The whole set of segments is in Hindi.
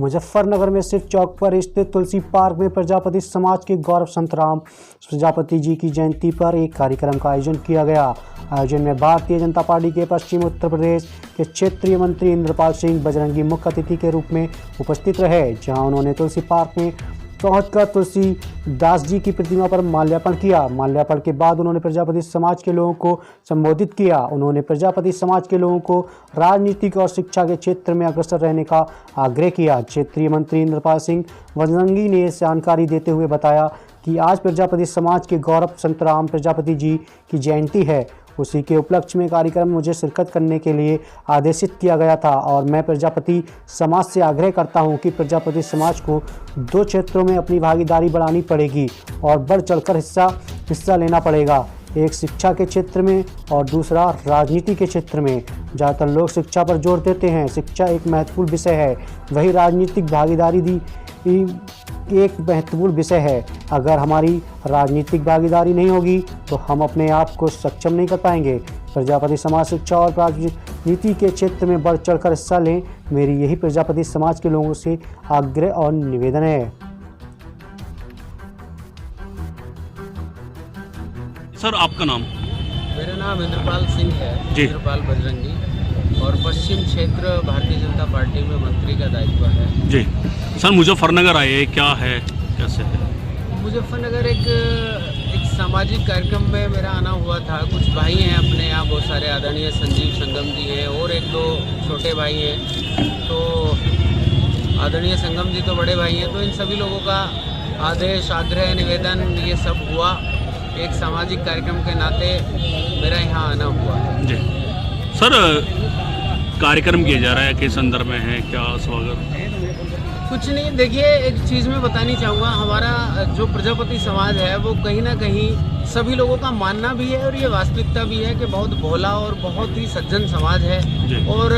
मुजफ्फरनगर में सिर चौक पर स्थित तुलसी पार्क में प्रजापति समाज के गौरव संत राम प्रजापति जी की जयंती पर एक कार्यक्रम का आयोजन किया गया। आयोजन में भारतीय जनता पार्टी के पश्चिम उत्तर प्रदेश के क्षेत्रीय मंत्री इंद्रपाल सिंह बजरंगी मुख्य अतिथि के रूप में उपस्थित रहे, जहां उन्होंने तुलसी पार्क में पहुंचकर तुलसीदास जी की प्रतिमा पर माल्यार्पण किया। माल्यार्पण के बाद उन्होंने प्रजापति समाज के लोगों को संबोधित किया। उन्होंने प्रजापति समाज के लोगों को राजनीतिक और शिक्षा के क्षेत्र में अग्रसर रहने का आग्रह किया। क्षेत्रीय मंत्री इंद्रपाल सिंह बजरंगी ने जानकारी देते हुए बताया कि आज प्रजापति समाज के गौरव संत राम प्रजापति जी की जयंती है। उसी के उपलक्ष्य में कार्यक्रम में मुझे शिरकत करने के लिए आदेशित किया गया था और मैं प्रजापति समाज से आग्रह करता हूं कि प्रजापति समाज को 2 क्षेत्रों में अपनी भागीदारी बढ़ानी पड़ेगी और बढ़ चढ़कर हिस्सा लेना पड़ेगा। एक शिक्षा के क्षेत्र में और दूसरा राजनीति के क्षेत्र में। ज़्यादातर लोग शिक्षा पर जोर देते हैं, शिक्षा एक महत्वपूर्ण विषय है, वही राजनीतिक भागीदारी एक महत्वपूर्ण विषय है। अगर हमारी राजनीतिक भागीदारी नहीं होगी तो हम अपने आप को सक्षम नहीं कर पाएंगे। प्रजापति समाज शिक्षा और राजनीति के क्षेत्र में बढ़ चढ़कर हिस्सा लें, मेरी यही प्रजापति समाज के लोगों से आग्रह और निवेदन है। सर, आपका नाम? मेरा नाम इंद्रपाल सिंह है जी। इंद्रपाल बजरंगी, और पश्चिम क्षेत्र भारतीय जनता पार्टी में मंत्री का दायित्व है जी। सर, मुजफ्फरनगर आए, क्या है, कैसे है? मुजफ्फरनगर एक सामाजिक कार्यक्रम में मेरा आना हुआ था। कुछ भाई हैं अपने यहाँ, बहुत सारे आदरणीय संजीव संगम जी हैं और 1-2 छोटे भाई हैं। तो आदरणीय संगम जी तो बड़े भाई हैं, तो इन सभी लोगों का आदेश, आग्रह, निवेदन ये सब हुआ। एक सामाजिक कार्यक्रम के नाते मेरा यहाँ आना हुआ जी। सर, कार्यक्रम किया जा रहा है, किस संदर्भ में है, क्या स्वागत? कुछ नहीं, देखिए एक चीज़ मैं बतानी चाहूँगा। हमारा जो प्रजापति समाज है वो कहीं ना कहीं सभी लोगों का मानना भी है और ये वास्तविकता भी है कि बहुत भोला और बहुत ही सज्जन समाज है और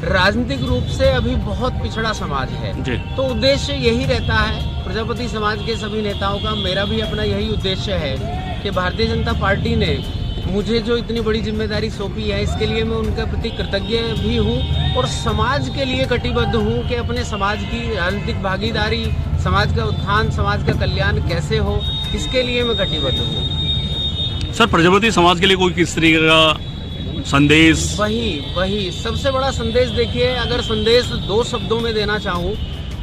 राजनीतिक रूप से अभी बहुत पिछड़ा समाज है। तो उद्देश्य यही रहता है प्रजापति समाज के सभी नेताओं का, मेरा भी अपना यही उद्देश्य है कि भारतीय जनता पार्टी ने मुझे जो इतनी बड़ी जिम्मेदारी सौंपी है, इसके लिए मैं उनके प्रति कृतज्ञ भी हूँ और समाज के लिए कटिबद्ध हूँ कि अपने समाज की राजनीतिक भागीदारी, समाज का उत्थान, समाज का कल्याण कैसे हो, इसके लिए मैं कटिबद्ध हूँ। सर, प्रजापति समाज के लिए कोई किस तरीके का संदेश? वही सबसे बड़ा संदेश। देखिए, अगर संदेश 2 शब्दों में देना चाहूँ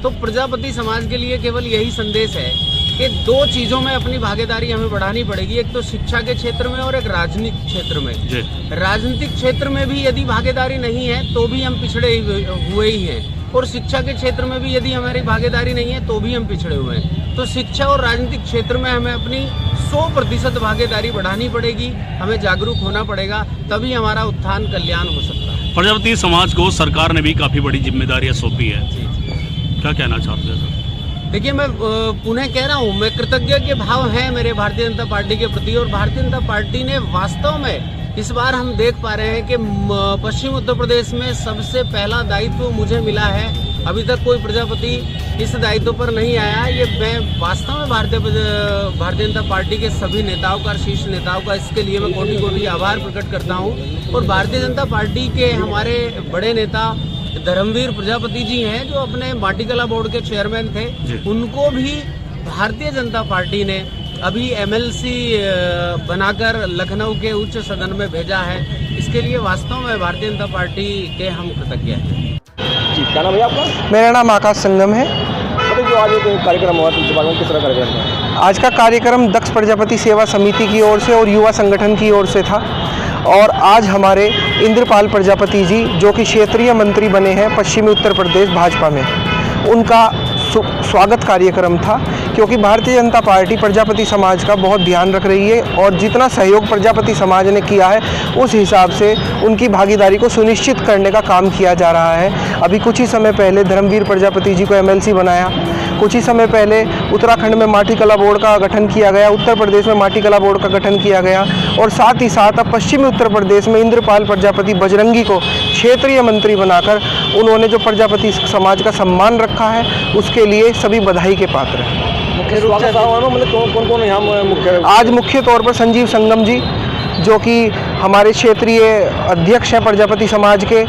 तो प्रजापति समाज के लिए केवल यही संदेश है कि 2 चीज़ों में अपनी भागीदारी हमें बढ़ानी पड़ेगी। एक तो शिक्षा के क्षेत्र में और एक राजनीतिक क्षेत्र में। राजनीतिक क्षेत्र में भी यदि भागीदारी नहीं है तो भी हम पिछड़े हुए ही हैं, और शिक्षा के क्षेत्र में भी यदि हमारी भागीदारी नहीं है तो भी हम पिछड़े हुए हैं। तो शिक्षा और राजनीतिक क्षेत्र में हमें अपनी 100% भागीदारी बढ़ानी पड़ेगी, हमें जागरूक होना पड़ेगा, तभी हमारा उत्थान, कल्याण हो सकता है। प्रजापति समाज को सरकार ने भी काफ़ी बड़ी जिम्मेदारियाँ सौंपी है, क्या कहना चाहते हैं सर? देखिए, मैं पुनः कह रहा हूँ, मैं कृतज्ञ के भाव हैं मेरे भारतीय जनता पार्टी के प्रति, और भारतीय जनता पार्टी ने वास्तव में इस बार हम देख पा रहे हैं कि पश्चिम उत्तर प्रदेश में सबसे पहला दायित्व मुझे मिला है। अभी तक कोई प्रजापति इस दायित्व पर नहीं आया। ये मैं वास्तव में भारतीय जनता पार्टी के सभी नेताओं का, शीर्ष नेताओं का, इसके लिए मैं कोटि आभार प्रकट करता हूँ। और भारतीय जनता पार्टी के हमारे बड़े नेता धर्मवीर प्रजापति जी हैं, जो अपने माटीकला बोर्ड के चेयरमैन थे, उनको भी भारतीय जनता पार्टी ने अभी MLC बनाकर लखनऊ के उच्च सदन में भेजा है। इसके लिए वास्तव में भारतीय जनता पार्टी के हम कृतज्ञ हैं। जी, क्या नाम है आपका? मेरा नाम आकाश संगम है। जो आज एक कार्यक्रम हुआ, तुलसी पार्क में किस तरह कार्यक्रम था? आज का कार्यक्रम दक्ष प्रजापति सेवा समिति की ओर से और युवा संगठन की ओर से था, और आज हमारे इंद्रपाल प्रजापति जी, जो कि क्षेत्रीय मंत्री बने हैं पश्चिमी उत्तर प्रदेश भाजपा में, उनका स्वागत कार्यक्रम था। क्योंकि भारतीय जनता पार्टी प्रजापति समाज का बहुत ध्यान रख रही है और जितना सहयोग प्रजापति समाज ने किया है उस हिसाब से उनकी भागीदारी को सुनिश्चित करने का काम किया जा रहा है। अभी कुछ ही समय पहले धर्मवीर प्रजापति जी को MLC बनाया, कुछ ही समय पहले उत्तराखंड में माटीकला बोर्ड का गठन किया गया, उत्तर प्रदेश में माटीकला बोर्ड का गठन किया गया, और साथ ही साथ अब पश्चिमी उत्तर प्रदेश में इंद्रपाल प्रजापति बजरंगी को क्षेत्रीय मंत्री बनाकर उन्होंने जो प्रजापति समाज का सम्मान रखा है उसके लिए सभी बधाई के पात्र हैं। मुख्य रूप से मतलब कौन यहाँ मुख्य? आज मुख्य तौर पर संजीव संगम जी, जो कि हमारे क्षेत्रीय अध्यक्ष हैं प्रजापति समाज के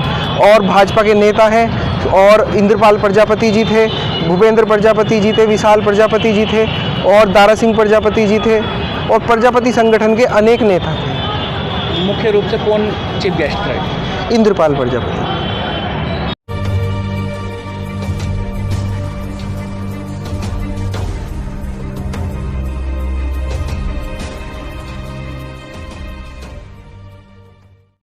और भाजपा के नेता हैं, और इंद्रपाल प्रजापति जी थे, भूपेंद्र प्रजापति जी थे, विशाल प्रजापति जी थे और दारा सिंह प्रजापति जी थे और प्रजापति संगठन के अनेक नेता थे। मुख्य रूप से कौन चीफ गेस्ट रहे? इंद्रपाल प्रजापति।